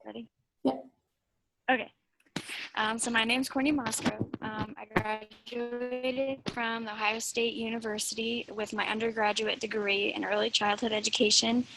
Ready? Yeah. Okay. So my name's Courtney Moscow. I graduated from The Ohio State University with my undergraduate degree in early childhood education,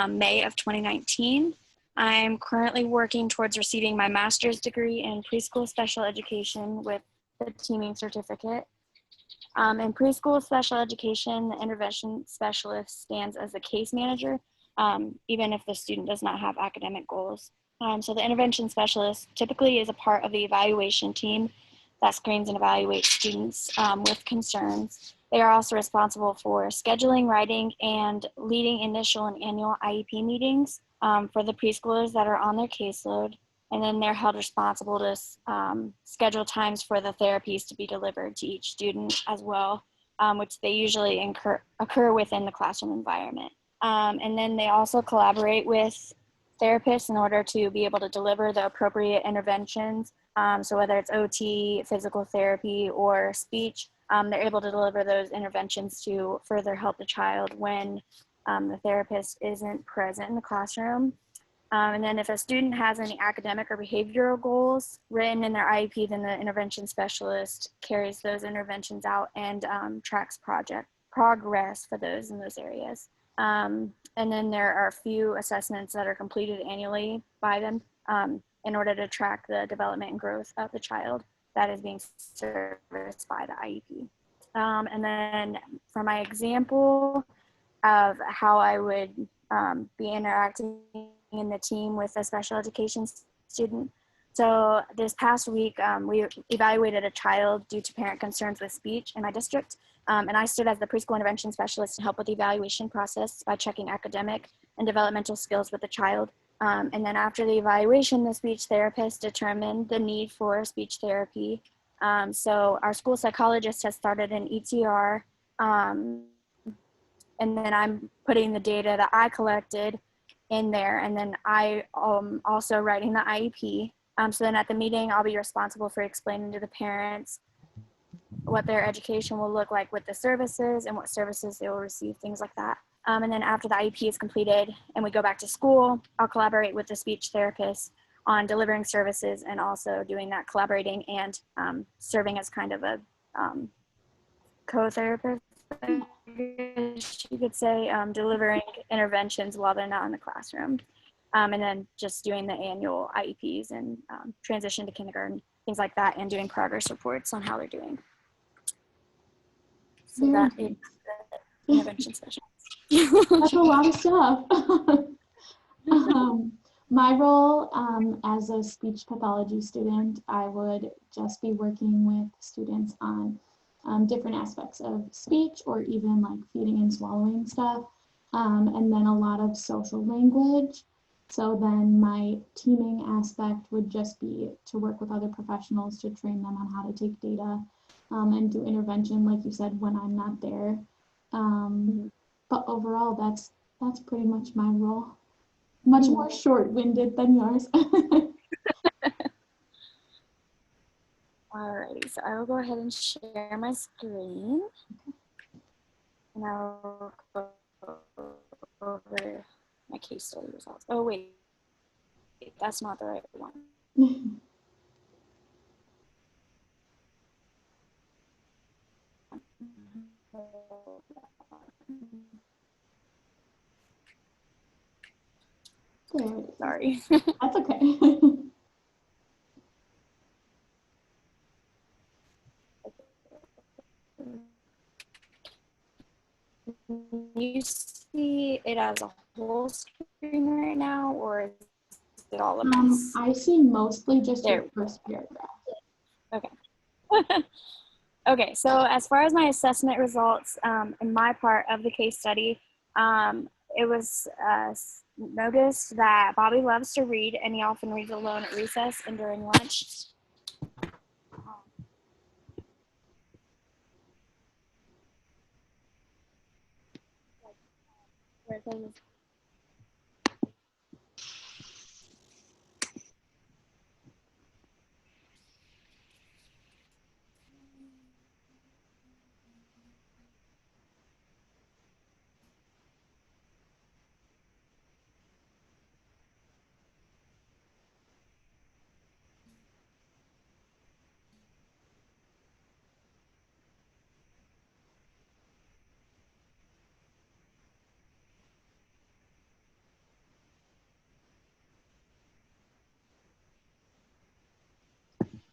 May of 2019. I'm currently working towards receiving my master's degree in preschool special education with the teaming certificate. In preschool special education, the intervention specialist stands as the case manager, even if the student does not have academic goals. So the intervention specialist typically is a part of the evaluation team that screens and evaluates students with concerns. They are also responsible for scheduling, writing, and leading initial and annual IEP meetings for the preschoolers that are on their caseload. And then they're held responsible to schedule times for the therapies to be delivered to each student as well, which they usually occur within the classroom environment. And then they also collaborate with therapists in order to be able to deliver the appropriate interventions. So whether it's OT, physical therapy, or speech, they're able to deliver those interventions to further help the child when the therapist isn't present in the classroom. And then if a student has any academic or behavioral goals written in their IEP, then the intervention specialist carries those interventions out and tracks progress for those in those areas. And then there are a few assessments that are completed annually by them in order to track the development and growth of the child that is being serviced by the IEP. And then for my example of how I would be interacting in the team with a special education student. So this past week, we evaluated a child due to parent concerns with speech in my district. And I stood as the preschool intervention specialist to help with the evaluation process by checking academic and developmental skills with the child. And then after the evaluation, the speech therapist determined the need for speech therapy. So our school psychologist has started an ETR, and then I'm putting the data that I collected in there, and then I also writing the IEP. So then at the meeting, I'll be responsible for explaining to the parents what their education will look like with the services and what services they will receive, things like that. And then after the IEP is completed and we go back to school, I'll collaborate with the speech therapist on delivering services and also doing that collaborating and serving as kind of a co-therapist, I guess you could say, delivering interventions while they're not in the classroom. And then just doing the annual IEPs and transition to kindergarten, things like that, and doing progress reports on how they're doing. So that is the intervention specialist. That's a lot of stuff. My role as a speech pathology student, I would just be working with students on different aspects of speech or even like feeding and swallowing stuff, and then a lot of social language. So then my teaming aspect would just be to work with other professionals to train them on how to take data and do intervention, like you said, when I'm not there. But overall, that's pretty much my role. Much more short-winded than yours. Alrighty, so I will go ahead and share my screen. And I'll go over my case study results. Oh, wait, that's not the right one. Sorry. That's okay. You see it as a whole screen right now, or is it all of this? I see mostly just your first paragraph. Okay. Okay, so as far as my assessment results in my part of the case study, it was noticed that Bobby loves to read, and he often reads alone at recess and during lunch.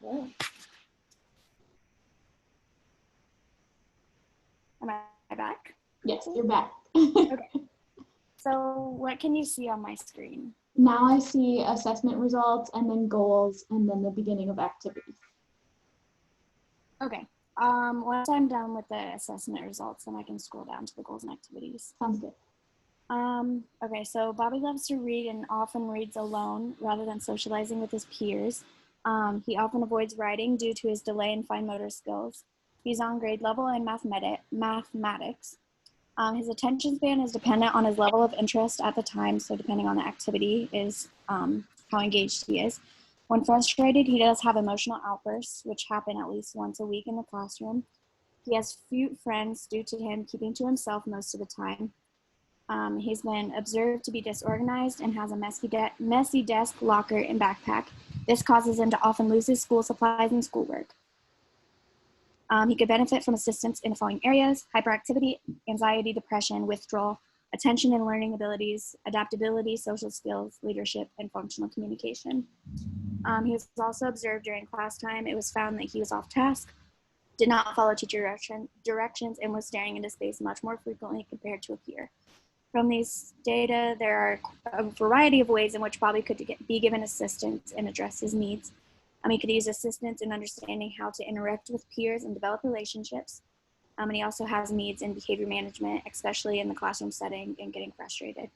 Hello. Am I back? Yes, you're back. Okay. So what can you see on my screen? Now I see assessment results and then goals and then the beginning of activities. Okay. Once I'm done with the assessment results, then I can scroll down to the goals and activities. Sounds good. Okay, so Bobby loves to read and often reads alone rather than socializing with his peers. He often avoids writing due to his delay in fine motor skills. He's on grade level in mathematics. His attention span is dependent on his level of interest at the time, so depending on the activity is how engaged he is. When frustrated, he does have emotional outbursts, which happen at least once a week in the classroom. He has few friends due to him keeping to himself most of the time. He's been observed to be disorganized and has a messy desk, locker, and backpack. This causes him to often lose his school supplies and schoolwork. He could benefit from assistance in the following areas: hyperactivity, anxiety, depression, withdrawal, attention and learning abilities, adaptability, social skills, leadership, and functional communication. He was also observed during class time. It was found that he was off task, did not follow teacher directions, and was staring into space much more frequently compared to a peer. From these data, there are a variety of ways in which Bobby could be given assistance and address his needs. He could use assistance in understanding how to interact with peers and develop relationships. And he also has needs in behavior management, especially in the classroom setting and getting frustrated.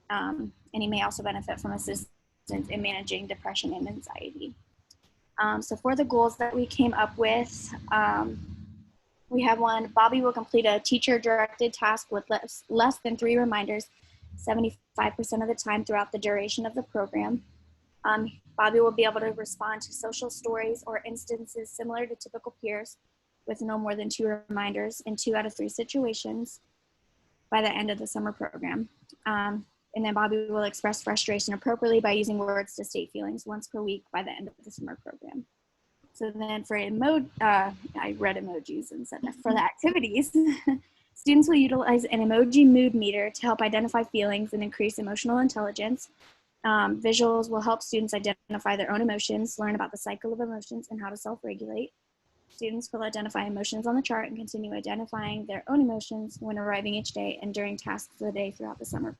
And he may also benefit from assistance in managing depression and anxiety. So for the goals that we came up with, we have one: Bobby will complete a teacher-directed task with less than 3 reminders 75% of the time throughout the duration of the program. Bobby will be able to respond to social stories or instances similar to typical peers with no more than 2 reminders in 2 out of 3 situations by the end of the summer program. And then Bobby will express frustration appropriately by using words to state feelings once per week by the end of the summer program. So then for I read emojis and said that for the activities, students will utilize an emoji mood meter to help identify feelings and increase emotional intelligence. Visuals will help students identify their own emotions, learn about the cycle of emotions, and how to self-regulate. Students will identify emotions on the chart and continue identifying their own emotions when arriving each day and during tasks of the day throughout the summer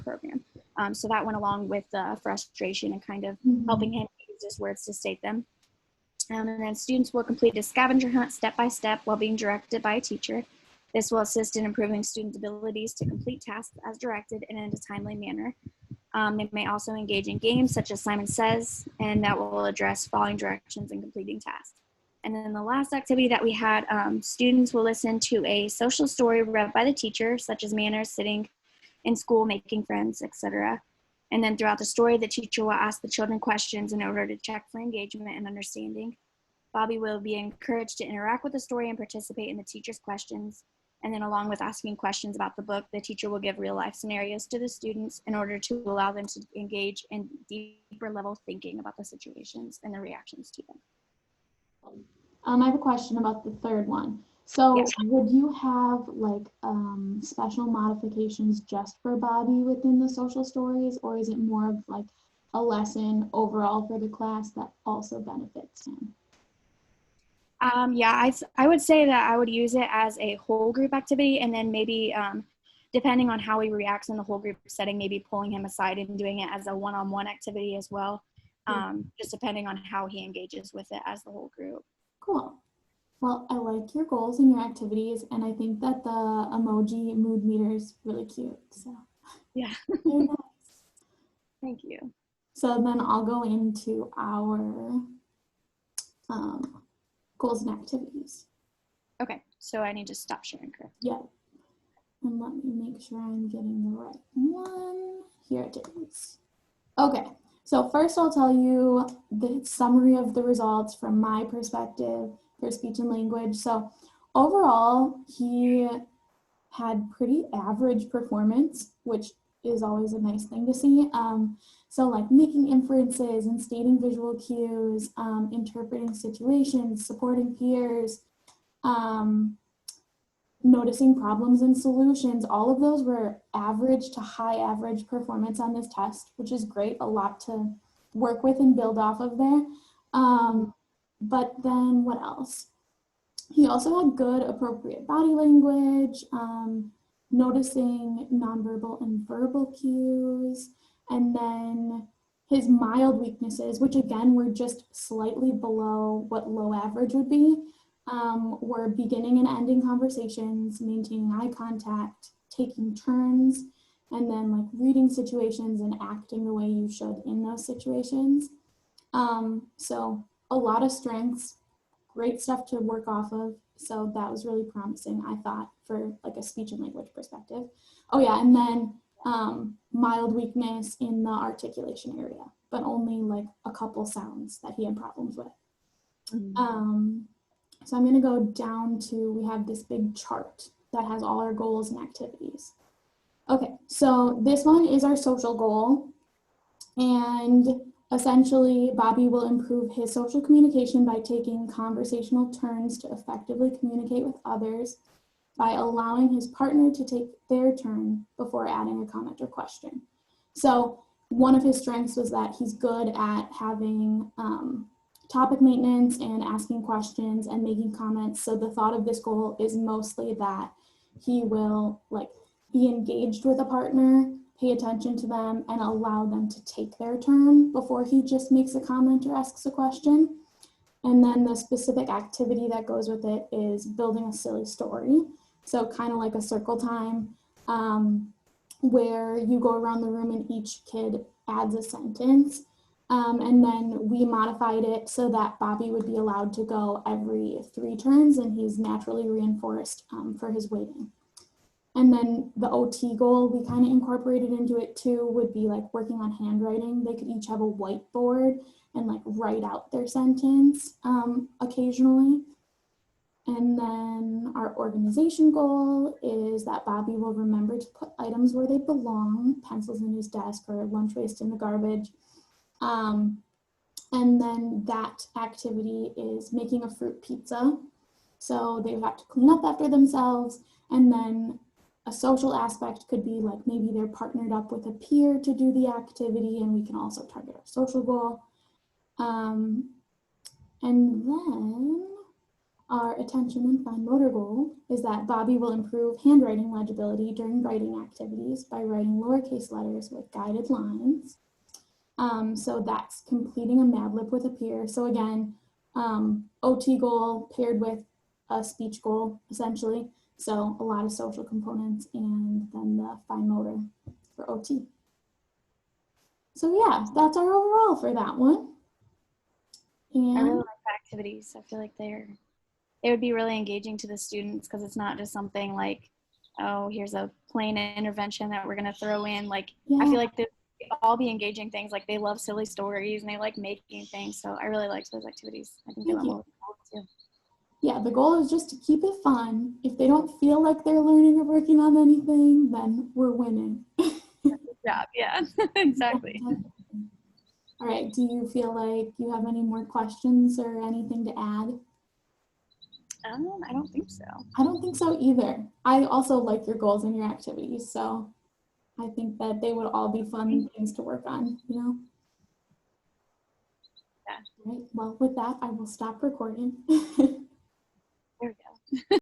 program. So that went along with the frustration and kind of helping him use his words to state them. And then students will complete a scavenger hunt step by step while being directed by a teacher. This will assist in improving students' abilities to complete tasks as directed and in a timely manner. They may also engage in games such as Simon Says, and that will address following directions and completing tasks. And then the last activity that we had, students will listen to a social story read by the teacher, such as manners, sitting in school, making friends, etc. And then throughout the story, the teacher will ask the children questions in order to check for engagement and understanding. Bobby will be encouraged to interact with the story and participate in the teacher's questions. And then along with asking questions about the book, the teacher will give real life scenarios to the students in order to allow them to engage in deeper level thinking about the situations and the reactions to them. I have a question about the third one. So Yes. would you have like special modifications just for Bobby within the social stories, or is it more of like a lesson overall for the class that also benefits him? Yeah, I would say that I would use it as a whole group activity, and then maybe depending on how he reacts in the whole group setting, maybe pulling him aside and doing it as a one-on-one activity as well, just depending on how he engages with it as the whole group. Cool. Well, I like your goals and your activities, and I think that the emoji mood meter is really cute. So Yeah. very nice. Thank you. So then I'll go into our goals and activities. Okay, so I need to stop sharing, correct? Yeah. And let me make sure I'm getting the right one. Here it is. Okay, so first I'll tell you the summary of the results from my perspective for speech and language. So overall, he had pretty average performance, which is always a nice thing to see. So like making inferences and stating visual cues, interpreting situations, supporting peers, noticing problems and solutions, all of those were average to high average performance on this test, which is great, a lot to work with and build off of there. But then what else? He also had good appropriate body language, noticing nonverbal and verbal cues, and then his mild weaknesses, which again were just slightly below what low average would be, were beginning and ending conversations, maintaining eye contact, taking turns, and then like reading situations and acting the way you should in those situations. So a lot of strengths, great stuff to work off of. So that was really promising, I thought, for like a speech and language perspective. Oh yeah, and then mild weakness in the articulation area, but only like a couple sounds that he had problems with. So I'm gonna go down to, we have this big chart that has all our goals and activities. Okay, so this one is our social goal. And essentially, Bobby will improve his social communication by taking conversational turns to effectively communicate with others by allowing his partner to take their turn before adding a comment or question. So one of his strengths was that he's good at having topic maintenance and asking questions and making comments. So the thought of this goal is mostly that he will like be engaged with a partner, pay attention to them, and allow them to take their turn before he just makes a comment or asks a question. And then the specific activity that goes with it is building a silly story. So kind of like a circle time, where you go around the room and each kid adds a sentence. And then we modified it so that Bobby would be allowed to go every 3 turns, and he's naturally reinforced for his waiting. And then the OT goal we kind of incorporated into it too would be like working on handwriting. They could each have a whiteboard and like write out their sentence occasionally. And then our organization goal is that Bobby will remember to put items where they belong, pencils in his desk or lunch waste in the garbage. And then that activity is making a fruit pizza. So they would have to clean up after themselves. And then a social aspect could be like maybe they're partnered up with a peer to do the activity, and we can also target our social goal. And then our attention and fine motor goal is that Bobby will improve handwriting legibility during writing activities by writing lowercase letters with guided lines. So that's completing a Mad Lib with a peer. So again, OT goal paired with a speech goal, essentially. So a lot of social components, and then the fine motor for OT. So yeah, that's our overall for that one. And I really like the activities. I feel like they would be really engaging to the students because it's not just something like, oh, here's a plain intervention that we're gonna throw in. Like I feel like they all be engaging things. Like they love silly stories and they like making things. So I really liked those activities. I think they went well too. Yeah, the goal is just to keep it fun. If they don't feel like they're learning or working on anything, then we're winning. Good job. Yeah, exactly. All right, do you feel like you have any more questions or anything to add? I don't think so. I don't think so either. I also like your goals and your activities, so I think that they would all be fun things to work on, you know? Yeah. All right, well, with that, I will stop recording. There we go.